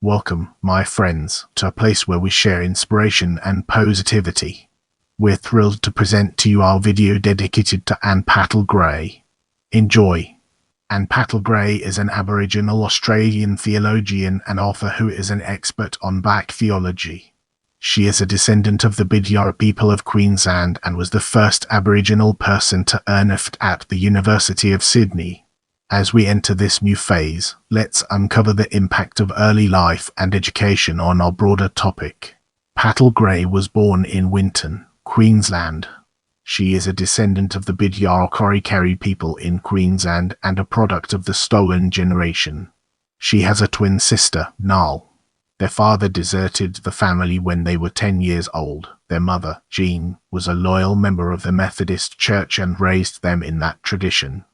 Welcome, my friends, to a place where we share inspiration and positivity. We're thrilled to present to you our video dedicated to Pattel-Gray. Enjoy. Pattel-Gray is an Aboriginal Australian theologian and author who is an expert on Black theology. She is a descendant of the Bidjara people of Queensland and was the first Aboriginal person to earn a FT at the University of Sydney. As we enter this new phase, let's uncover the impact of early life and education on our broader topic. Pattel-Gray was born in Winton, Queensland. She is a descendant of the Bidjara people in Queensland and a product of the stolen generation. She has a twin sister, Nal. Their father deserted the family when they were 10 years old. Their mother, Jean, was a loyal member of the Methodist Church and raised them in that tradition.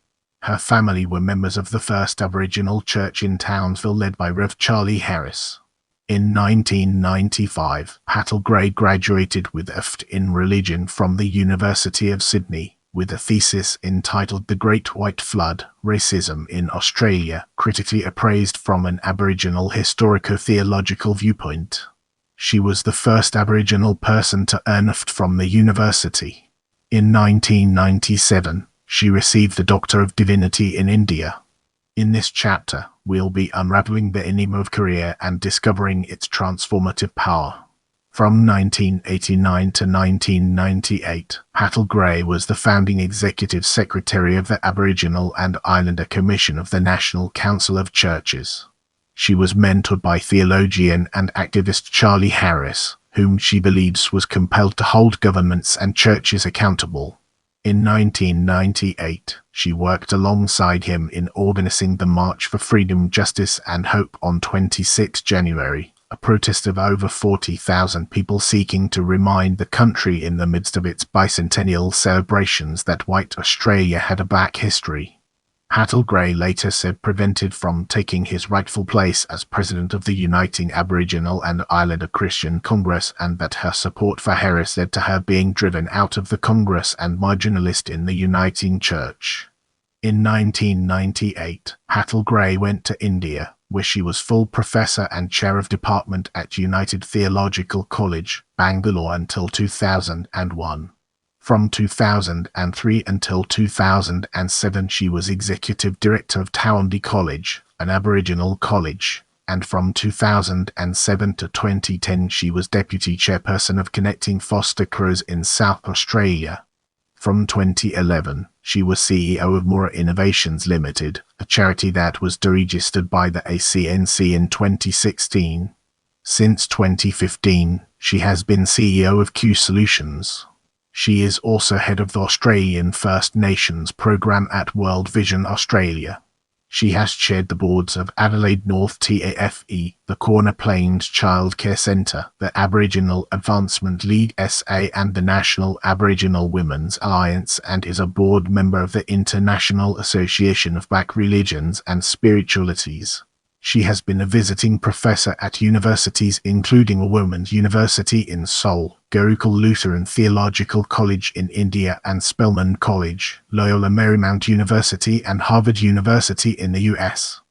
Her family were members of the first Aboriginal church in Townsville led by Rev. Charlie Harris. In 1995, Pattel-Gray graduated with a FT in religion from the University of Sydney, with a thesis entitled The Great White Flood, Racism in Australia, critically appraised from an Aboriginal historico-theological viewpoint. She was the first Aboriginal person to earn a FT from the university. In 1997, she received the Doctor of Divinity in India. In this chapter, we'll be unraveling the enigma of career and discovering its transformative power. From 1989 to 1998, Pattel-Gray was the founding executive secretary of the Aboriginal and Islander Commission of the National Council of Churches. She was mentored by theologian and activist Charlie Harris, whom she believes was compelled to hold governments and churches accountable. In 1998, she worked alongside him in organizing the March for Freedom, Justice and Hope on 26 January, a protest of over 40,000 people seeking to remind the country in the midst of its bicentennial celebrations that white Australia had a black history. Pattel-Gray later said prevented from taking his rightful place as president of the Uniting Aboriginal and Islander Christian Congress, and that her support for Harris led to her being driven out of the Congress and marginalist in the Uniting Church. In 1998, Pattel-Gray went to India, where she was full professor and chair of department at United Theological College, Bangalore until 2001. From 2003 until 2007 she was executive director of Towndy College, an Aboriginal college, and from 2007 to 2010 she was deputy chairperson of Connecting Foster Carers in South Australia. From 2011, she was CEO of Mura Innovations Limited, a charity that was deregistered by the ACNC in 2016. Since 2015, she has been CEO of Q Solutions. She is also head of the Australian First Nations program at World Vision Australia. She has chaired the boards of Adelaide North TAFE, the Corner Plains Childcare Centre, the Aboriginal Advancement League SA and the National Aboriginal Women's Alliance, and is a board member of the International Association of Black Religions and Spiritualities. She has been a visiting professor at universities including a Women's University in Seoul, Gurukul Lutheran Theological College in India and Spelman College, Loyola Marymount University and Harvard University in the US.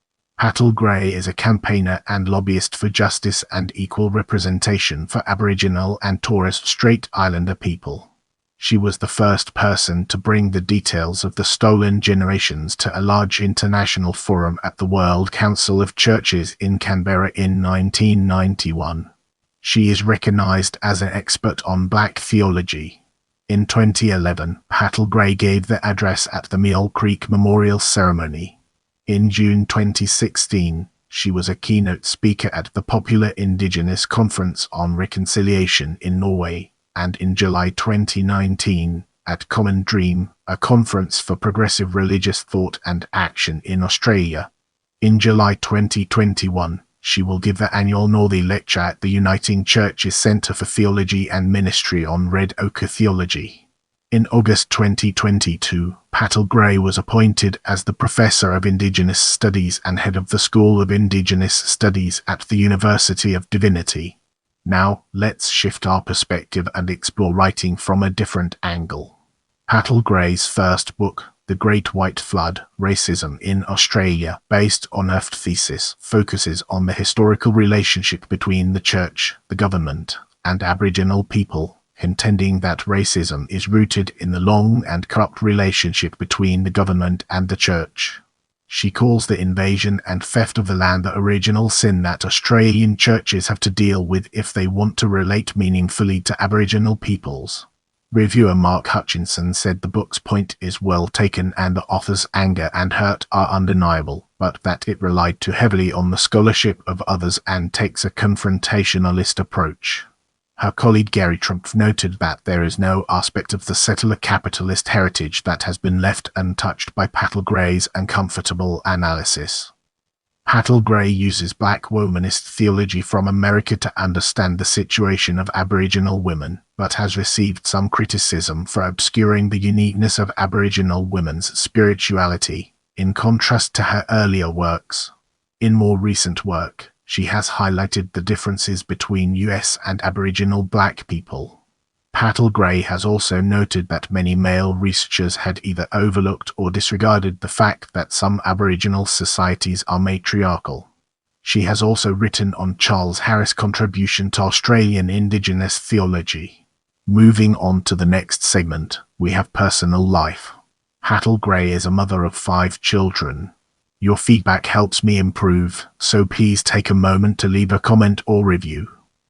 Pattel-Gray is a campaigner and lobbyist for justice and equal representation for Aboriginal and Torres Strait Islander people. She was the first person to bring the details of the stolen generations to a large international forum at the World Council of Churches in Canberra in 1991. She is recognized as an expert on Black theology. In 2011, Pattel-Gray gave the address at the Mill Creek Memorial Ceremony. In June 2016, she was a keynote speaker at the Popular Indigenous Conference on Reconciliation in Norway, and in July 2019, at Common Dream, a conference for progressive religious thought and action in Australia. In July 2021, she will give the annual Northey Lecture at the Uniting Churches Centre for Theology and Ministry on Red Ochre Theology. In August 2022, Pattel-Gray was appointed as the Professor of Indigenous Studies and head of the School of Indigenous Studies at the University of Divinity. Now, let's shift our perspective and explore writing from a different angle. Pattel-Gray's first book, The Great White Flood, Racism in Australia, based on Earth thesis, focuses on the historical relationship between the church, the government, and Aboriginal people, contending that racism is rooted in the long and corrupt relationship between the government and the church. She calls the invasion and theft of the land the original sin that Australian churches have to deal with if they want to relate meaningfully to Aboriginal peoples. Reviewer Mark Hutchinson said the book's point is well taken and the author's anger and hurt are undeniable, but that it relied too heavily on the scholarship of others and takes a confrontationalist approach. Her colleague Gary Trump noted that there is no aspect of the settler capitalist heritage that has been left untouched by Pattel-Gray's uncomfortable analysis. Pattel-Gray uses black womanist theology from America to understand the situation of Aboriginal women, but has received some criticism for obscuring the uniqueness of Aboriginal women's spirituality, in contrast to her earlier works. In more recent work, she has highlighted the differences between US and Aboriginal black people. Pattel-Gray has also noted that many male researchers had either overlooked or disregarded the fact that some Aboriginal societies are matriarchal. She has also written on Charles Harris' contribution to Australian Indigenous theology. Moving on to the next segment, we have personal life. Pattel-Gray is a mother of 5 children. Your feedback helps me improve, so please take a moment to leave a comment or review.